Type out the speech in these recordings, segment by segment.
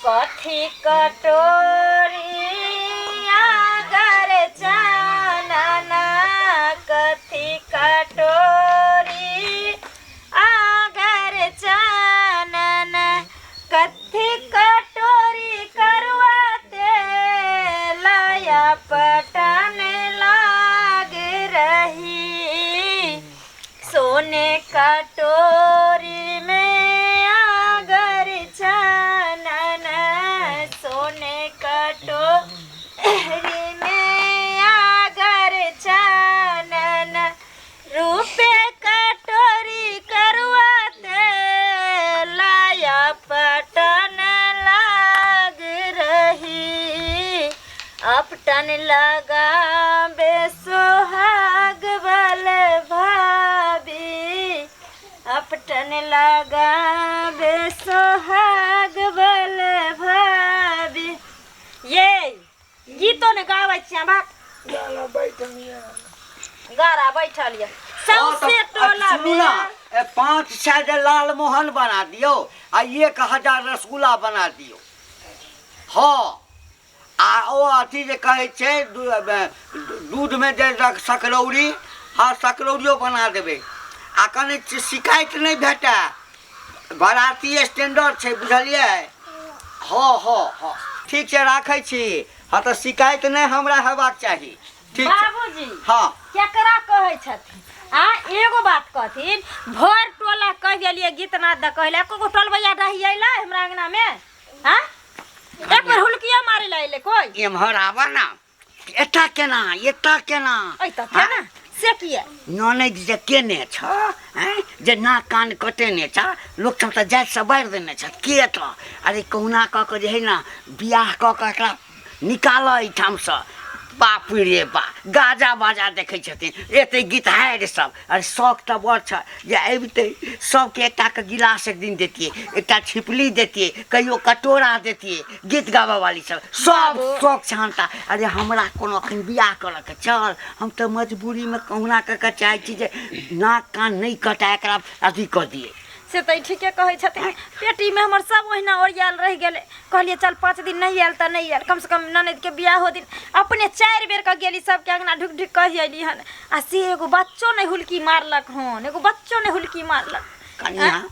कथी कटोरी आगर चानना कथी कटोरी आगर चानना कथी कटोरी करवाते लाया पटन लाग रही सोने कटोरी में आगर चानना सोने कटोरी में आगर चानना रूपे कटोरी करवाते लाया पटन लाग रही अपटन लगा बेसुहाग बल भाभी अपटन लगा बेसुहाग बल भाभी। ये गीतों ने गावे छिया बाप गाना बैठलिया गारा बैठल ये सबसे टोला में 5 साइड लाल मोहन बना दियो आ 1000 रसगुल्ला बना दियो। हाँ आ ओ अथी जे कहे छे दूध में जे सकरौरी हाँ सकरौरियो बना देबे आ कने शिकायत नहीं भेटा बाराती स्टैंडर्ड छे बुझलिए। हाँ हाँ हाँ ठीक है राखे छी। हाँ तो शिकायत नहीं हमरा हेबाक चाहिए ठीक बाबूजी हाँ केकरा कहे छथिन आ एगो बात कहथिन भर टोला कह गेलिए गीत नाद द कहले एको टोल भैया रही आइला हमरा अंगना में हां एक बार हुलकिया मारे लाइले कोई एमहर आवा ना एता केना ऐ त केना से किया ननद जे केने छ हैं जे नाक कान कटेने छ लोग सब त जात से बार देने छ के त अरे कहुना क के जे है ना बियाह क के एकरा निकाल एठाम से बाप रे बा गाजा बाजा देखे छथिन एते गीत हार सब अरे शौक त बड़ छ जे अबिते सबके एकटा के गिलास एक दिन देतिए एकटा छिपली देतिए कहियो कटोरा देतिए गीत गावे वाली सब शौक छानता। अरे हमरा कोनो अखन बियाह करे के चल हम त मजबूरी में कहुना के चाहे छी जे नाक कान नहीं कटा एकरा अथी क दिए से तो ठीके कहे छथिन पेटी में हमर सब ओहिना ओरियाल रह गेले कहलिए चल 5 दिन नहीं आयल त नहीं आयल कम से कम ननद के बियाह हो दिन अपने 4 बेर का गेली सबके अंगना ढुक ढुक कहि अइली हन आ से एगो बच्चो नहीं हुलकी मारलक हन एगो बच्चो नहीं हुलकी मारलक कन्या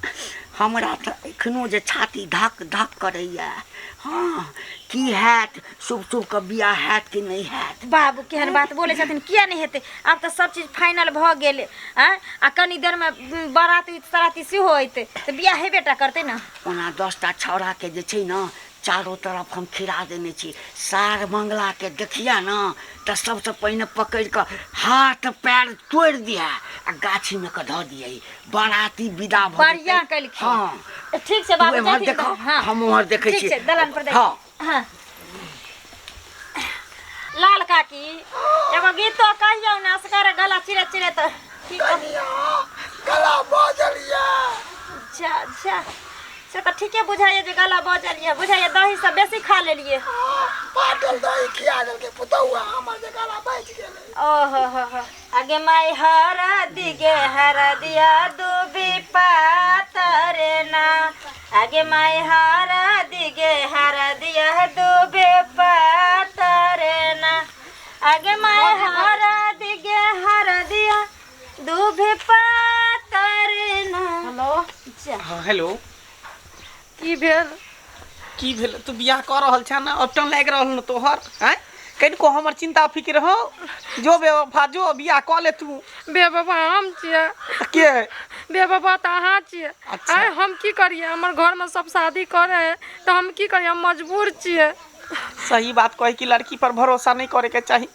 हमरा त एखनो जे छाती धक धक करैया। हाँ की हैत शुभ शुभ का बियाह हैत कि नहीं हैत बाबू केहन बात बोले छथिन किया नहीं हेते अब तो सब चीज फाइनल भ गेले आ कनी देर में बाराती सराती से होइते तो बियाह हे बेटा करते ना ओना 10टा छौरा के जे छै ना चारों तरफ हम खिरा देने छी सार मंगला के देखिया ना तो सबसे पहले पकड़ के हाथ पैर तोड़ दिया आ गाछी में के ध दिए बाराती विदा भ बढ़िया कलखी। हाँ ठीक से बाबू देखो हम उहर देखे छी ठीक से दलान पर देख हां हां लाल काकी एगो गीत तो कहियो ना असकर गला चिरे चिरे तो कनिया गला बजलिया जा जा से तो ठीके बुझाइए जे गला बजलिए बुझाइए दही सब बेसी खा लेलिए पाटल दही खिया देल के पुतौआ हमर जे गला बज गेलै ओहो हो आगे माई हरदी गे हरदिया दुबी पातरे ना आगे माई हरदी गे हरदिया दुबी पातरे ना आगे माई हरदी गे हरदिया दुबी पातरे ना। हेलो हेलो की भेल तू बियाह कर रहल छ ना अपटन लाग रहल न तोहर हैं कनिको हमर चिंता फिक्र हो जो बेवफा जो बियाह क ले तू बेवफा हम छिए के बेवफा त अहाँ छिए अच्छा। आय हम की करिए हमर घर में सब शादी करे है तो हम की करिए हम मजबूर छिए। सही बात कहे कि लड़की पर भरोसा नहीं करे के चाहिए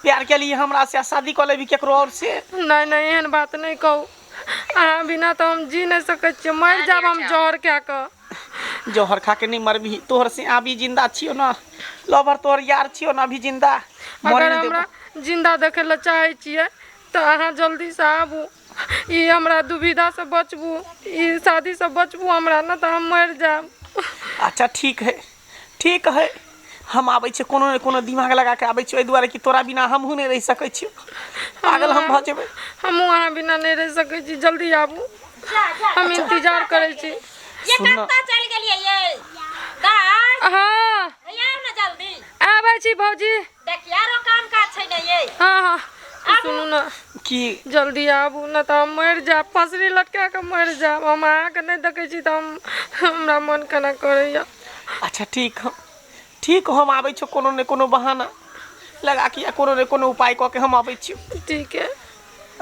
प्यार के लिए हमरा से शादी कर लेबी केकरो और से नहीं नहीं एहन बात नहीं कहू अहाँ बिना तो हम जी नहीं सके छिए मर जाब हम जहर क्या क जहर खा के नहीं मरबी तोहर से अभी जिंदा छियो ना लवर तोहर यार छियो ना अभी जिंदा अगर हमरा जिंदा देखे ला चाहे छिए तो अहाँ जल्दी से आबू ई हमरा दुविधा से बचबू ई शादी से बचबू हमरा ना तो हम मर जाब। अच्छा ठीक है हम आबै छे कोनो ने कोनो दिमाग लगा के आबै छे ओइ दुआरे कि तोरा बिना हमहू नहीं रह सकै छी पागल हम भ जेबै हमहू अहाँ बिना नहीं रह सकै छी जल्दी आबू हम इंतजार करै छी। ये कत्ता चल गेलिए ये गाय हाँ यार ना जल्दी आबै छी भौजी। देख यारो काम काज छै ने ये हाँ हाँ सुनू ना की जल्दी आबू ना तो हम मर जाब फसरी लटका के मर जाब। हम अहाँके नहीं देखे छी तो हमरा मन केना करैया। अच्छा ठीक हो हम आबै छौ कोनो ने कोनो बहाना लगा के या कोनो ने कोनो उपाय क के हम आबै छी। ठीक है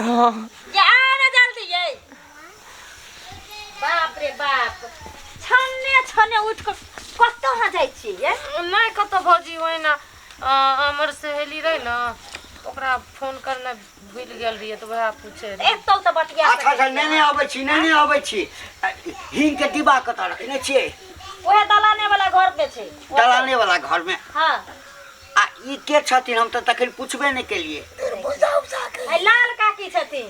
हाँ ये आ ना जल्दी ये बाप रे बाप छन्ने उठ के कतो ह जाय छी ये नहीं कतो भौजी ओहिना हमर सहेली रही ना ओकरा फोन करना भूल गेल रहिए तो वह पूछे एक तो बटिया अच्छा नहीं आबै छी हिंग के डिब्बा कतऽ रखने छियै ओहे दलाने वाला घर पे छै दलाने वाला घर में हां आ ई के छथिन हम तो तखन पूछबे नहीं केलिए लाल काकी छथिन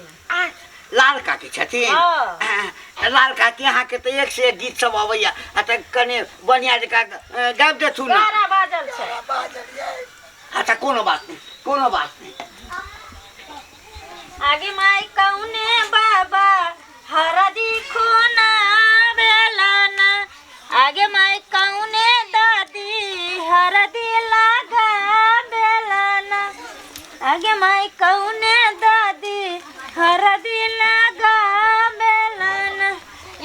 लाल काकी छथिन हाँ। लाल काकी अहाँ के तो एक से एक गीत सब अबैया आ त कने बढ़िया जका गाबि देथु ना गाना बाजल छै अच्छा कोनो बात नहीं आगे माई कौने बाबा हरदी खोना बेलाना आगे माई कौने दादी हरदी लगा बेलाना आगे माई कौने दादी हरदी लगा बेलाना।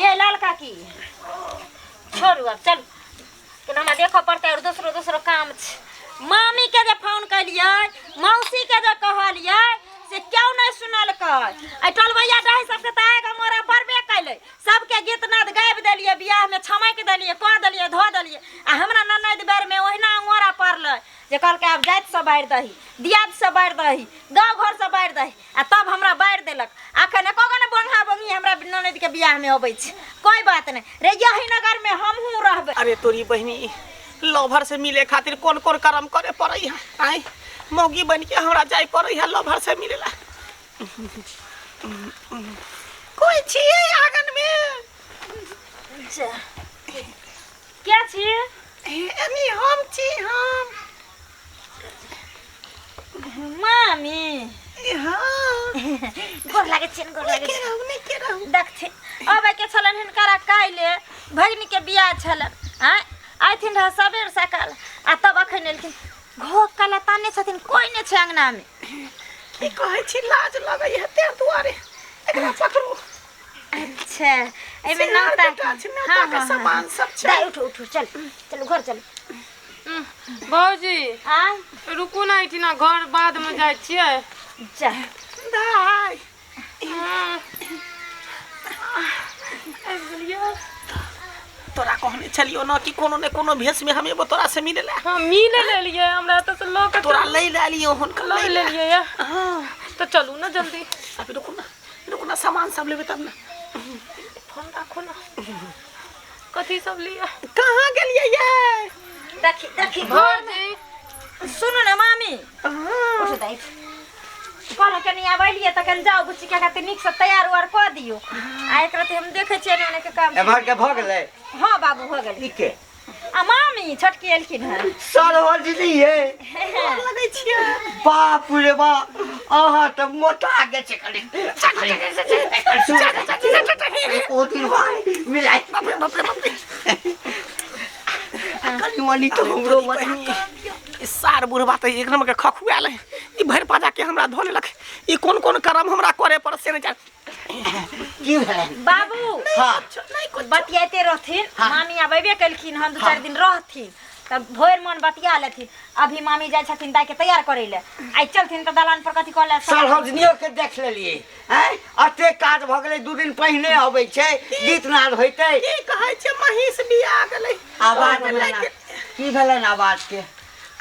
ये लाल काकी छोड़ू अब चल कि हमरा देखो पड़ता है और दूसरो काम छै। मामी के जे फोन कलिए मौसी के जे कहलिए से क्यों नहीं सुनल कर टोलबैया डाही सबके तो आएगा मोरा पड़बे कैले सबके गीत नाद गाबि देलिए बियाह में छमक देलिए कह देलिए धो देलिए आ हमरा ननद बेर में ओहिना मोरा पड़ले जे कहलके आब जाइत से बाढ़ि दही दियाद से बाढ़ि दही गाँव घर से बाढ़ि दही आ तब हमरा बाढ़ि देलक अखन एको ने बोंगा बोंगी हमरा ननद के बियाह में अबै छै कोई बात नहीं रे यही नगर में हमहू रहबे। अरे तोरी बहनी लवर से मिले खातिर कौन कर्म करे पड़ै है आई मौगी बन के हमरा जाय पड़ै है लवर से मिलेला। कोई छिए आंगन में क्या छी एनी हम छी हम मामी हाँ गोर लागे छिन गोर लागे के रहू देखथिन अबे के छलन हिनकरा काइले भगनी के बियाह छलन हां आइथिन रह सबेर सकाल आ तब अखन एलखिन घो कला ताने छथिन कोई ने छै अंगना में की कहै छी लाज लगै है ते दुआरे एकरा पकड़ू। अच्छा एमे नौता हां के सामान सब छै उठ चल घर चल भौजी हां रुकू ना इठिना घर बाद में जाय छियै जा दाई तोरा कहने चलियो ना कि कोनो ने कोनो भेष में हम एबो तोरा से मिले ला। हां मिले ले लिए हमरा तो से लोग तोरा ले लियो हुन ले लिए हां तो चलू ना जल्दी अभी रुकू ना सामान सब लेबे तब ना फोन रखो ना कथी सब लिया कहां गेलिए ये देखी भौजी सुनो ना मामी उठ दाई कहल के नहीं आबलिए तखन जाओ बुच्ची के खातिर निक से तैयार उर क दियो आ एक रात हम देखे छिए ने के काम एमहर के भ गेलै हां बाबू हो गेल ठीक है आ मामी छोटकी एलखिन है सर हो दीदी ये लगै छिए बाप रे बाप आहा त मोटा गे छै खाली ओ दिन भाई मिलाई बाप रे कनी मनी तो हमरो बहनी सार बुढ़बा त एक नंबर के खखुआल है ई भर पाजा के हमरा धो लेलक ई कोन कर्म हमरा करे पर से न जा की भेलै बाबू हां नहीं कुछ बतियाते रहथिन मामी आबेबे कलखिन हम 2-4 दिन रहथिन तब भोर मन बतिया लेथिन अभी मामी जाय छथिन दाई के तैयार करे ले आई चलथिन त दलान पर कथि कहले सरहजनियो के देख लेलिए हैं अते काज भ गेलै 2 दिन पहिने आबै छै गीत नाद होइतै की कहै छै महिष बिया गेलै आवाज की भेलै ना आवाज के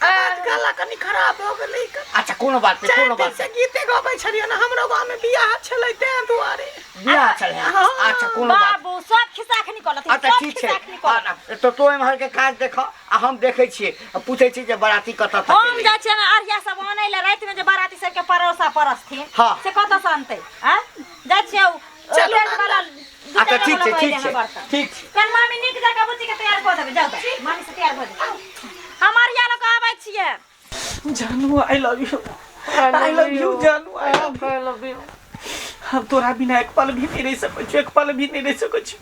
आवाज गला कनी खराब हो गेलै अच्छा कोनो बात नहीं कोनो बात से गीते गाबै छलिए ना हमरो गांव में बियाह छलै ते दुआरे बियाह छलै अच्छा कोनो बात बाबू सब खिस्सा खनी कहलथिन अच्छा ठीक छै तो एमहर के काज देख आ हम देखै छियै पूछै छी जे बराती कत तक हम जा छै ना आरिया सब आनै ले रात में जे बराती सब के परोसा परसथिन हाँ। से कत से आनतै हां जा छियै चलो टेंट वाला अच्छा ठीक छै ठीक छै कल मामी निक जगह बुच्ची के तैयार क देबै जाओ मामी से तैयार भ जाओ हम आरिया लोग आबै छियै जानू आई लव यू जानू आई लव यू हम तोरा बिना एक पल भी नहीं रह सकै छी एक पल भी नहीं रह सकै छी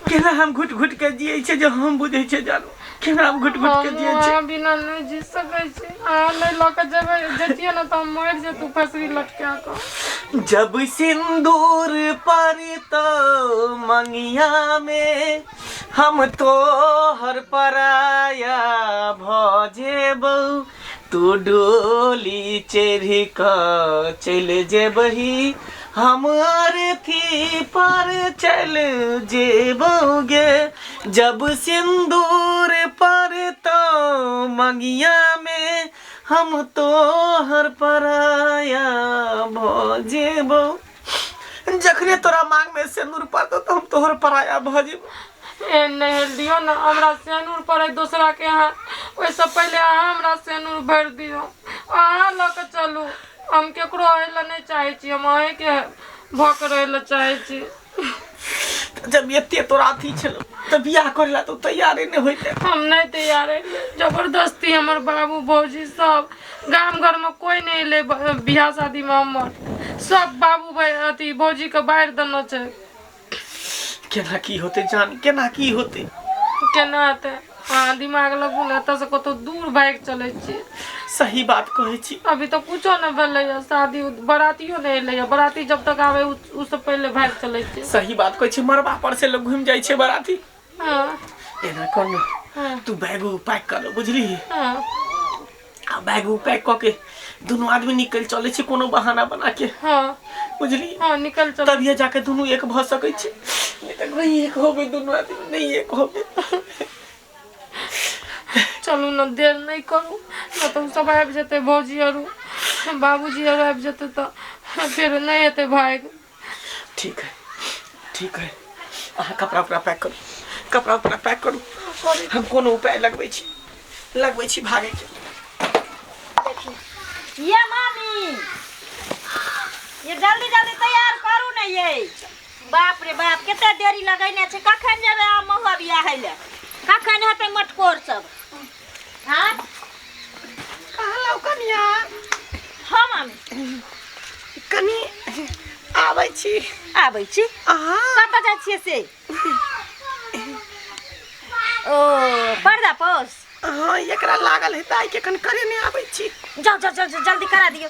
केना हम घुट घुट के जियै छै जे हम बुझै छै जानू केना हम घुट घुट के जियै छै हम बिना नहीं जी सकै छी अहाँ नहीं लऽ के जेबै जतियै ना तो हम मर जेतू फसरी लटका के जब सिंदूर परतो मंगिया में हम तो हर पराया भ जेबौ तू डोली चढ़ कऽ चलि जेबही हमार थी पर चल जेबोगे जब सिंदूर पर तो मंगिया में हम तो हर पराया भ जेबो जखने तोरा मांग में सिंदूर पड़तो तो हम तोहर पराया भ जेबो ए नहीं दियो ना हमरा सेनूर पड़े दूसरा के यहाँ ओइसे पहले अहाँ हमरा सेनूर भर दियो अहाँ लऽ के चलू हम केकरो अइला नहीं चाहे छी हम अहे के भक रहला चाहे छी जब एते तोरा अथी छलो त बियाह करला तो तैयारे नहीं होइते हम नहीं तैयार है जबरदस्ती हमर बाबू भौजी सब गाम घर में कोई नहीं ले बियाह शादी में हमर सब बाबू भाई अथी भौजी के बाहर देना छै केना की होते जान केना की होते केना हेतै हाँ दिमाग लगू ने एतऽ से कतौ दूर भागि चलै छी सही बात कहै छी अभी तो कुछो नहीं भेलै शादी बरातियो नहीं एलै बराती जब तक आवे उ से पहले भाग चलै छी सही बात कहै छी मरबा पर से लोग घूम जाय छै बराती हाँ एना करनो हाँ तू बैग पैक कर लो बुझली हाँ आ बैग पैक क के दोनों आदमी निकल चले छी कोनो बहाना बना के हाँ बुझली हाँ निकल चल तब ये जाके दोनों एक भ सकै छी नहीं त नहीं एक होबे दोनों आदमी नहीं एक होबे चलू न देर नहीं करू न तो सब आबि जेतै भौजी आरू बाबूजी आरू आबि जेतै तो फिर नहीं हेतै भाग ठीक है अहाँ कपड़ा उपड़ा पैक करू कपड़ा उपड़ा पैक करू हम कोनो उपाय लगबै छी भागे के ये मामी ये जल्दी जल्दी तैयार करू ने ये बाप रे बाप कते देरी लगैने छै कखन जेबै आ महुआ बियाह ले कखन हेतै मटकोर सब हाँ कहलौ कनिया हाँ मामी कनी आबै छी अहाँ कतऽ जाइ छियै से ओ पर्दा पोस हाँ एकरा लागल है ताई के कन करे नहीं आबै छी जाओ जल्दी करा दियो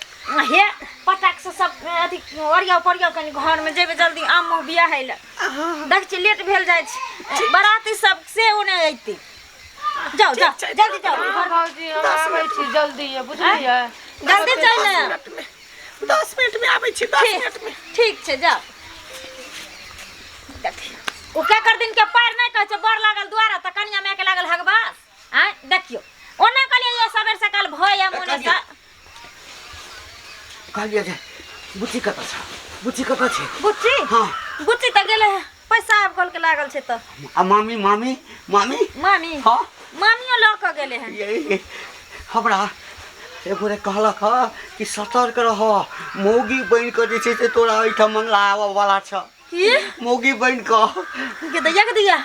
हे पटाक से सब अथी ओरिया कनी घर में जेबे जल्दी आम मु बियाह है देख छी लेट भेल जाय छै बराती सब से ओने अइते जाओ जल्दी जाओ भौजी हम आबै छी जल्दी ये बुझलियै जल्दी चल ने 10 मिनट में आबै छी 10 मिनट में ठीक छै जाओ देख ओ के कर दिन के पार नहीं कहै छै बड़ लागल द्वारा त कनिया में के लागल हगबास आय देखियो ओना कहलिए ये सबेर सकाल भय या मोने सा कहलिए जे बुच्ची कतऽ छै बुच्ची हाँ बुच्ची त गेले पैसा आब कल के लागल छै त आ मामी हाँ मामियो ल के गेले हैं ये हमरा एगोरे कहलक कि सतर्क रह मौगी बन के जे छै से तोरा ओइठम मंगला आबऽ वाला छ की मौगी बन के दिया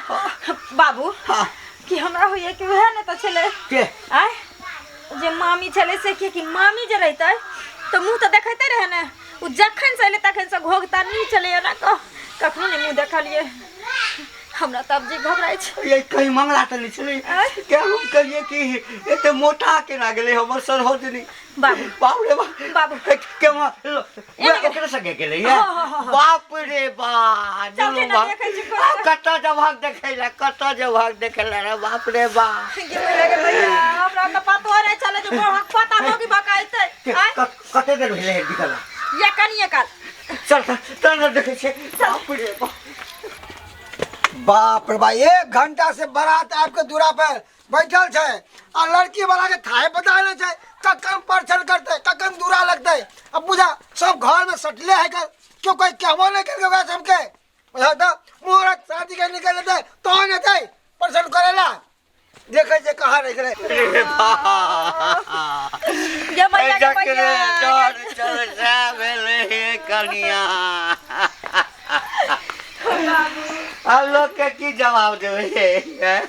बाबू हाँ कि हमरा होइए कि वह ने त छले के आय जे मामी छले से कि मामी जे रहते तो मुंह तो देखते रहे ने उ जखन से ले तखन से घोघता नहीं चले ना कखनो नहीं मुंह देखलिए हमरा तब जे घबराई छै ये कहीं मंगला त नहीं छले क्या हम कहिए कि एते मोटा के ना गेले हमर सरहद नहीं बाबू रे बाबू के ओकरे संगे गेले ये बाप रे बा जलो कत्ता जवाब देखेला रे बाप रे बा हमरा त पतो नहीं चले जे पता होगी बकाइते कते देर भेले निकला ये कनिए काल चल देखे छे बाप रे बा बाप रे भाई 1 घंटा से बारात आपके दूरा पर बैठल छे और लड़की वाला के थाए पता नहीं छे कखन परछन करते कखन दूरा लगते अब बुझा सब घर में सटले है कर क्यों कोई कहबो नहीं करके वैसे हमके बुझा तो मुहूर्त शादी के निकल लेते तो न थे परछन करेला देखे जे कहां रह गए ये भैया के डर चल जा भेले कनिया अब लोग के की जवाब देवे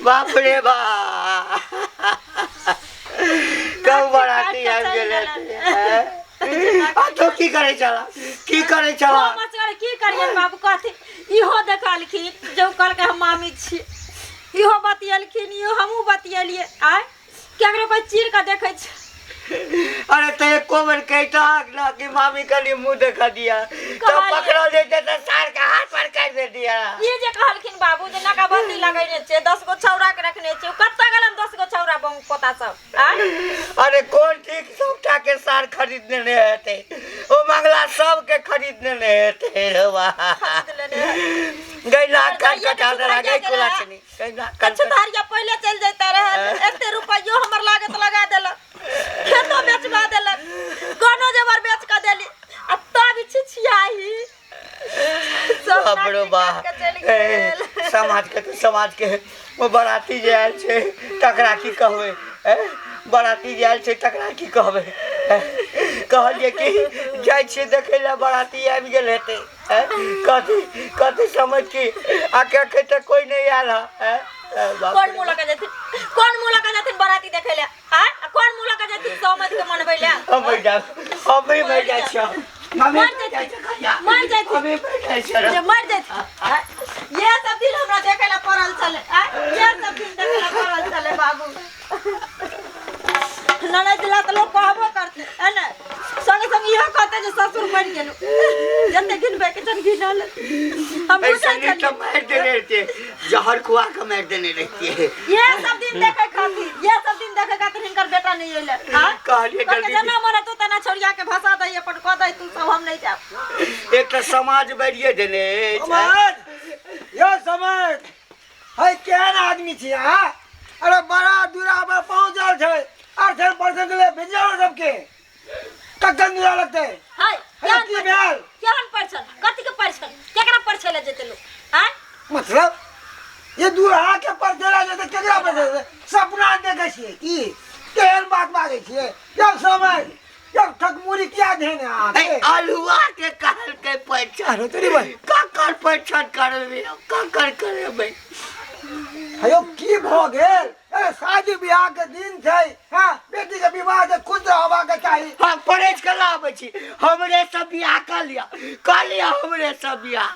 बाप रे बा कब बराती आ गेले आ तो की करे चला की करिए बाबू कथी इहो देखलखिन जो कल के हम मामी छी इहो बतियलखिन इहो हमहूँ बतियलिए आय केकरो कोई चीर के देखे छ अरे तो एको बार कहता ना कि मामी का लिए मुंह दिखा दिया तो पकड़ा लेते तो सार का हाथ पर कर दे दिया। ये जे कहलखिन बाबू जे नका बंदी लगैने छे 10 गो छौरा के रखने छे कत्ता गलम 10 गो छौरा बंग पोता सब आ अरे कौन ठीक सबटा के सार खरीदने नहीं हेते ओ मंगला सब के खरीदने नहीं हेते रे वाह गैला काट कटा दे गई कोला छनी गैला कछ धारिया पहले चल जाता रहे एते रुपयो हमर लागत लगा देलक खेतो बेचवा देलक गनो जेवर बेच के देली अब तब छिछियाही बाबरो बा समाज के वो बराती जे आयल छे तकरा की कहबे बराती जे आयल छे तकरा की कहबे कहलिए कि जाय छे देखे ला बराती आबि गेल हेते कथी समझ के आके के त कोई नहीं आयल है कौन मुला का जाथिन बराती देखे ले हां कौन मुला का जाथिन समझ के मनबै ले हम बैठ जाय छ मर जाय अबे बैठ जाय छ जे मर जाय ये सब दिन हमरा देखे ला पड़ल चले ये सब दिन देखे ला पड़ल चले बाबू ननद दिला त लोग कहबो करते है ना संगे संग इहो कहते जे ससुर बन गेल जते गिनबे के जन गिनल हम ऐसे तो मार देने रहते जहर खुआ के मार देने रहती है ये सब दिन देखे खातिर हिनकर बेटा नहीं आइले हां कहलिए जल्दी जना मरा तो तना छोड़िया के भाषा दई अपन कह दई तू सब हम नहीं जाब एक तो समाज बढ़िए देने समाज यो समाज है केहन आदमी छी हां अरे बड़ा दूरा पर पहुंचल छै 8% ले भेजो सबके कखन दूरा लगते हाय की भेल केहन परछन कथि के परछन केकरा परछले जेते लोग हां मतलब ये दूरा के परछला जेते केकरा परछले सपना देखे छिए की केहन बात मांगे छिए जब समय जब ठकमुरी क्या देने आके आलुआ के कहल के पहचान तेरी भाई काकर पहचान करबे काकर करबे हयो की भ गेल अरे शादी ब्याह के दिन छै हां बेटी के विवाह के खुद रहबा के चाहिए हम परेज के लाबै छी हमरे सब बियाह कर लिया हमरे सब बियाह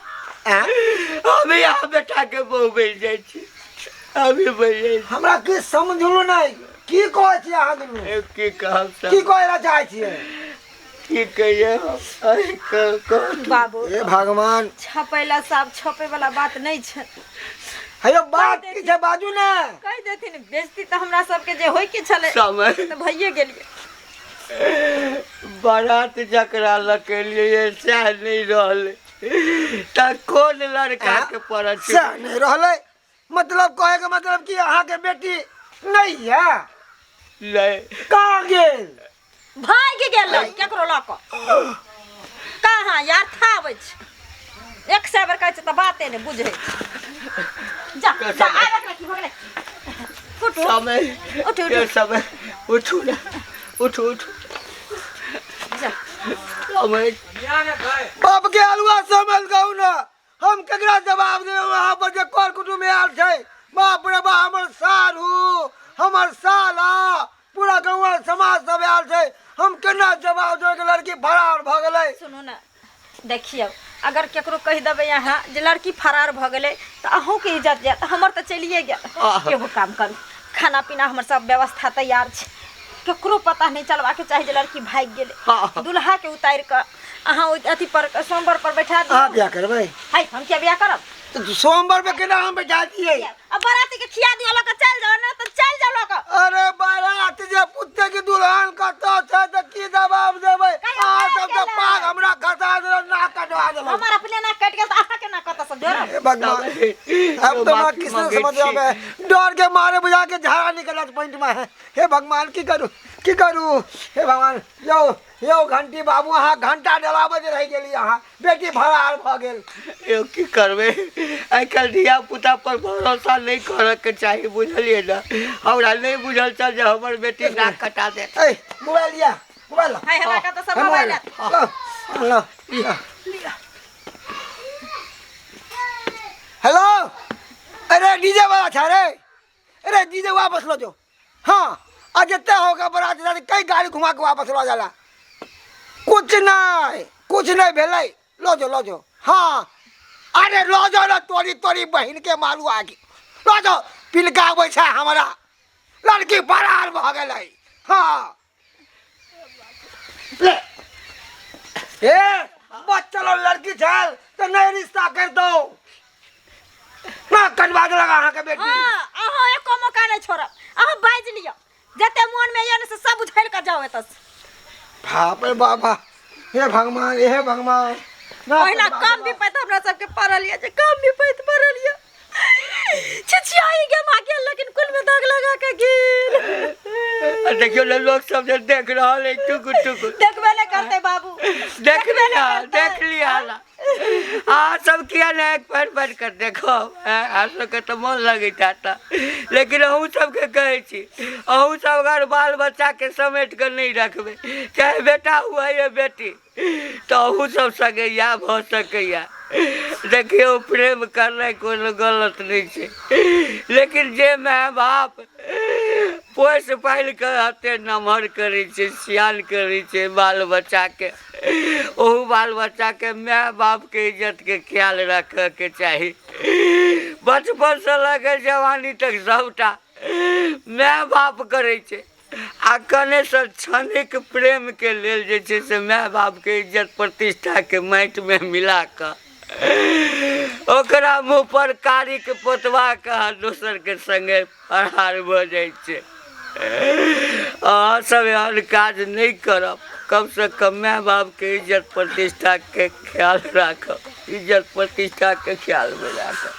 अभी यहाँ बेटा के बहू बन जाय छी अभी बन जाय हमरा की समझलु नहीं की कहै छी अहाँ दुनू की कहब सब की कहै ला चाहै छियै की कहिए बाबू हे भगवान छपैला सब छपे वाला बात नहीं छै हयो बात की छै बाजू ने कह देथिन बेइज्जती त हमरा सबके जे होय के छले समय त भइए गेलिए बारात जकरा लकेलिए सह नहीं रहले त कौन लड़का के परछ से नहीं रहले मतलब कहे के मतलब कि अहाँ के बेटी नहीं है ले कहाँ गेल भाग गेलै केकरो ल क कहाँ यार था आबै छै 100 बेर कहै छै त बाते ने बुझै जा आबै रखी भ गेलै उठ समय उठ ये समय उठू ना उठ जा समय बाप के अलुआ समझ गऊ ना हम केकरा जवाब दे वहां पर जे कर कुटुम में आल छै बाप रे बा हमर सारू हमर साला पूरा गांव समाज सब आल छै हम केना जवाब दे के लड़की फरार भ गेलै सुनू ना देखियो अगर केकरो कह देबे यहाँ जे लड़की फरार भ गेलै त अहूँ के इज्जत जात हमर त चलिए गेल एगो काम करू खाना पीना हमर सब व्यवस्था तैयार छै केकरो पता नहीं चलवा के चाहे जे लड़की भाग गेलै दुल्हा के उतार के अहाँ अथी पर सोमवार पर बैठा दियो आप क्या करबै हाय हम क्या बियाह करब तो सोमवार पे केना हम बैठा दिए अब बाराती के खिया दियो लोग चल जाओ ना तो चल जाओ लोग अरे बारात जे पुत्ते की दुल्हन कतो छै त की जवाब देबै आ सब के पाग हमरा खसा दे ना कटवा देबै हमर अपने ना कट गेल त अहाँ के ना कत से जोर भगवान अब तो मैं किसने समझ आवे डर के मारे बुझा के झाड़ा निकलत पॉइंट में है हे भगवान की करू हे भगवान यो घंटी बाबू अहाँ घंटा डलाबे रह गेली अहाँ बेटी फरार भ गेल यो की करबे आइ काल्हि धिया पुता पर भरोसा नहीं करे के चाहिए बुझलिए ना हमरा नहीं बुझल चल जे हमर बेटी नाक कटा दे ए मोबाइल लिया मोबाइल हाय हमरा का तो सब मोबाइल लो लिया हेलो अरे डीजे वाला था रे अरे डीजे वापस लो जो हाँ आज इतना होगा बरात कई गाड़ी घुमा के वापस लो जाला कुछ नहीं भेलै लो जो हाँ अरे रोजो ना तोरी तोरी बहन के मारू आगे रोजो पिलकाबै छै हमरा लड़की फरार भ गेलै। हाँ ले ए बच्चा लड़की छै तो नहीं रिश्ता कर दो ना कनवा लगा अहाँ के बेटी। हां अहाँ एको मौका नहीं छोड़ब, अहाँ बाज लियो जते मन में यन से सब उछल के जाओ एतस। बाप रे बाबा हे भगवान ओहिना कम भी पैत हमरा सबके पड़ल ये जे कम भी पैत पड़ल ये छिछियाई के मागे लेकिन कुल में दाग लगा के गिर। देखियो ना लोग सब जे देख रहल है टुकुर टुकुर देखबे नहीं करते बाबू, देख लिया ना आ सब किया ना एक पैर कर देखो आप सब के तो मन लगे था लेकिन अहू सब के कहे छी अहू सब अगर बाल बच्चा के समेट कर नहीं रखबे चाहे बेटा हुआ या बेटी तो अहू सब सगैया भ सकैया। देखियो प्रेम करना कोनो गलत नहीं है लेकिन जे माय बाप पोस पाल के हते नमहर करे छे सियान करे छे बाल बच्चा के ओहू बाल बच्चा के माय बाप के इज्जत के ख्याल रखे के चाहिए। बचपन से लगे जवानी तक सबटा माय बाप करे छे आ कने से क्षणिक प्रेम के लेल जे छे से माय बाप के इज्जत प्रतिष्ठा के माटि में मिला कर ओकरा मुँह पर कारी के पोतवा कहा दोसर के संगे फरार भ जाय छे। सब एहन काज नहीं करब, कम से कम माय बाप के इज्जत प्रतिष्ठा के ख्याल राखब, इज्जत प्रतिष्ठा के ख्याल में राखब।